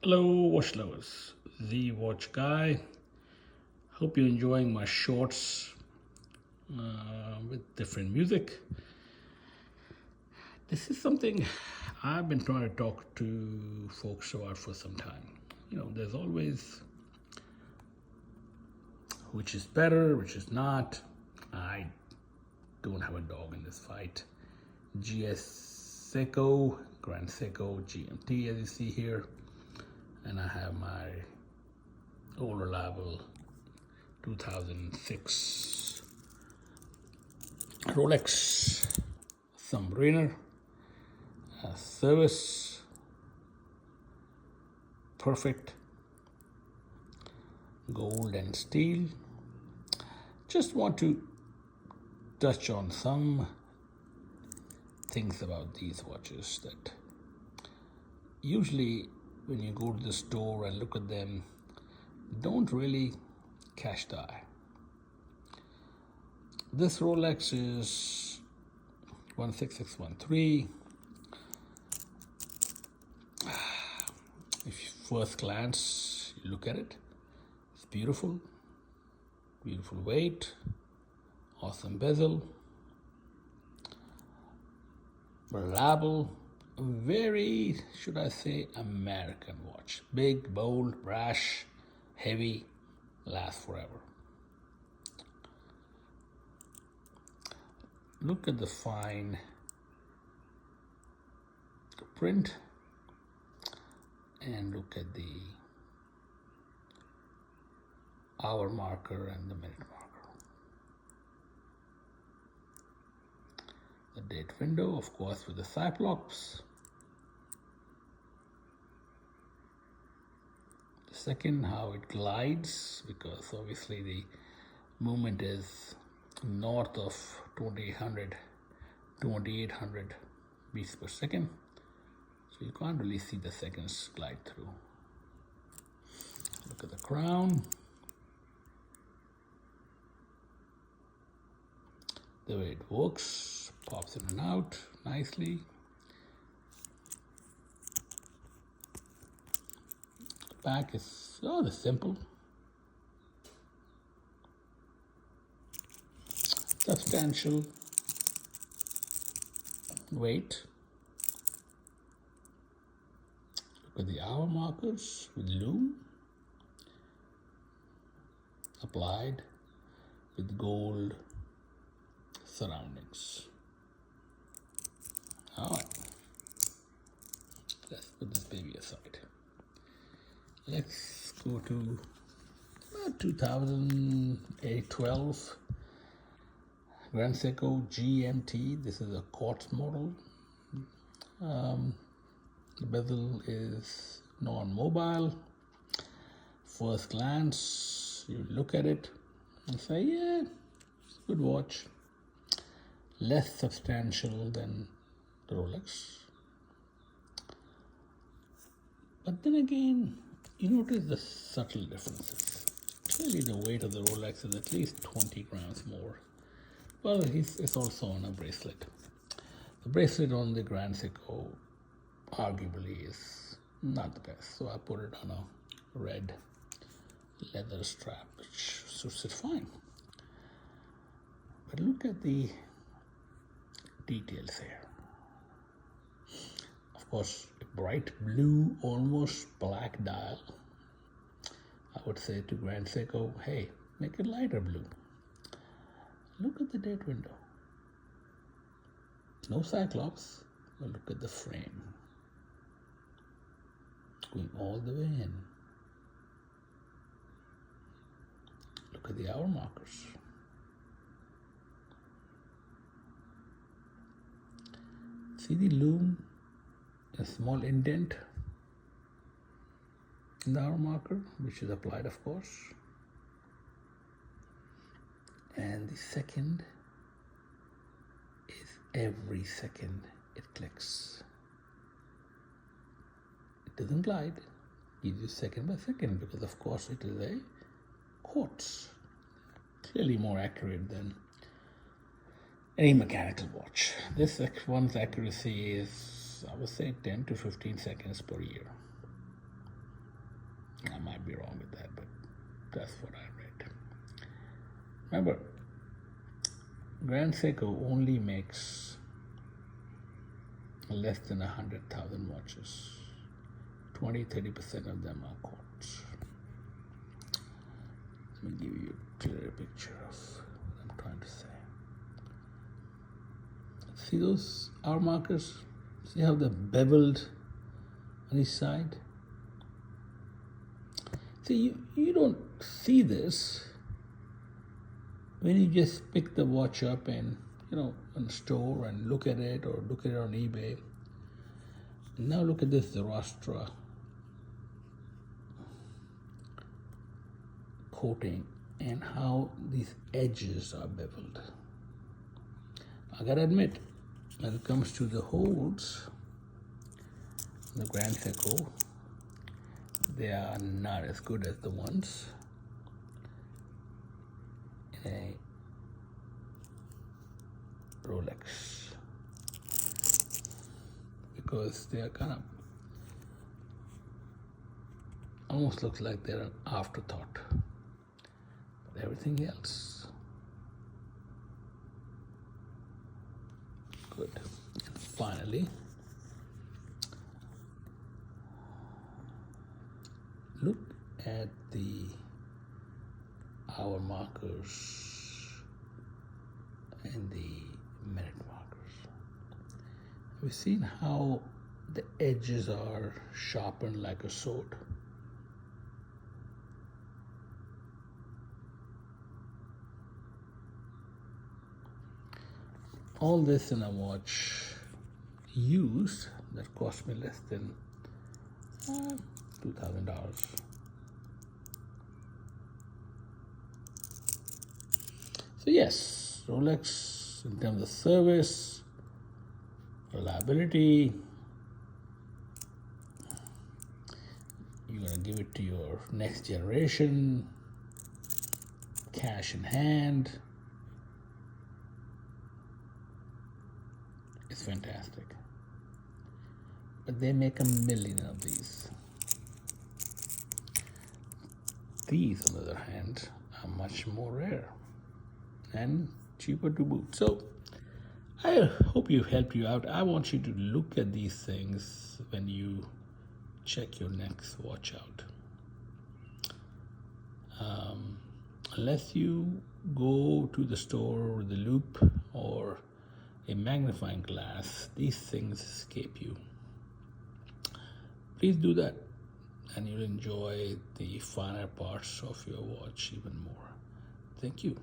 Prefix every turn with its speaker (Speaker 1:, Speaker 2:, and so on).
Speaker 1: Hello, watch lovers. The Watch Guy. Hope you're enjoying my shorts with different music. This is something I've been trying to talk to folks about for some time. There's always which is better, which is not. I don't have a dog in this fight. Seiko, Grand Seiko, GMT, as you see here, and I have my old reliable 2006 Rolex Submariner, service perfect, gold and steel. Just want to touch on some things about these watches that usually when you go to the store and look at them don't really catch the eye. This Rolex is 16613. If you first glance you look at it, it's beautiful weight, awesome bezel, reliable, very, should I say, American watch. Big, bold, brash, heavy, lasts forever. Look at the fine print and look at the hour marker and the minute marker. The date window, of course, with the Cyclops. The second, how it glides, because obviously the movement is north of 2800 beats per second, so you can't really see the seconds glide through. Look at the crown, the way it works, pops in and out nicely. The back is rather simple. Substantial weight. Look at the hour markers with lume applied with gold surroundings. All right, let's put this baby aside. Let's go to 2008-12 Grand Seiko GMT. This is a quartz model. The bezel is non-mobile. First glance, you look at it and say, yeah, it's a good watch. Less substantial than the Rolex. But then again, you notice the subtle differences. Clearly the weight of the Rolex is at least 20 grams more. Well, it's also on a bracelet. The bracelet on the Grand Seiko arguably is not the best, so I put it on a red leather strap, which suits it fine. But look at the details here. Of course, a bright blue, almost black dial. I would say to Grand Seiko, hey, make it lighter blue. Look at the date window. No Cyclops, but look at the frame. Going all the way in. Look at the hour markers. See the lume, a small indent in the hour marker, which is applied, of course. And the second is every second it clicks. It doesn't glide, it gives you second by second, because of course it is a quartz. Clearly more accurate than any mechanical watch. This one's accuracy is, I would say, 10 to 15 seconds per year. I might be wrong with that, but that's what I read. Remember, Grand Seiko only makes less than 100,000 watches. 20-30% of them are quartz. Let me give you a clearer picture of what I'm trying to say. See those hour markers? See how they're beveled on each side? See, you don't see this when you just pick the watch up and, in a store and look at it, or look at it on eBay. Now look at this Zoroastra coating and how these edges are beveled. I gotta admit, when it comes to the holes, the Grand Seiko, they are not as good as the ones in a Rolex, because they are kind of almost looks like they're an afterthought. But everything else, good. And finally, look at the hour markers and the minute markers. Have you seen how the edges are sharpened like a sword? All this in a watch used that cost me less than $2,000. So yes, Rolex in terms of service, reliability, you're gonna give it to your next generation, cash in hand. It's fantastic. But they make 1,000,000 of these. These, on the other hand, are much more rare and cheaper to boot. So I hope you've helped you out. I want you to look at these things when you check your next watch out. Unless you go to the store with a loop or a magnifying glass, these things escape you. Please do that, and you'll enjoy the finer parts of your watch even more. Thank you.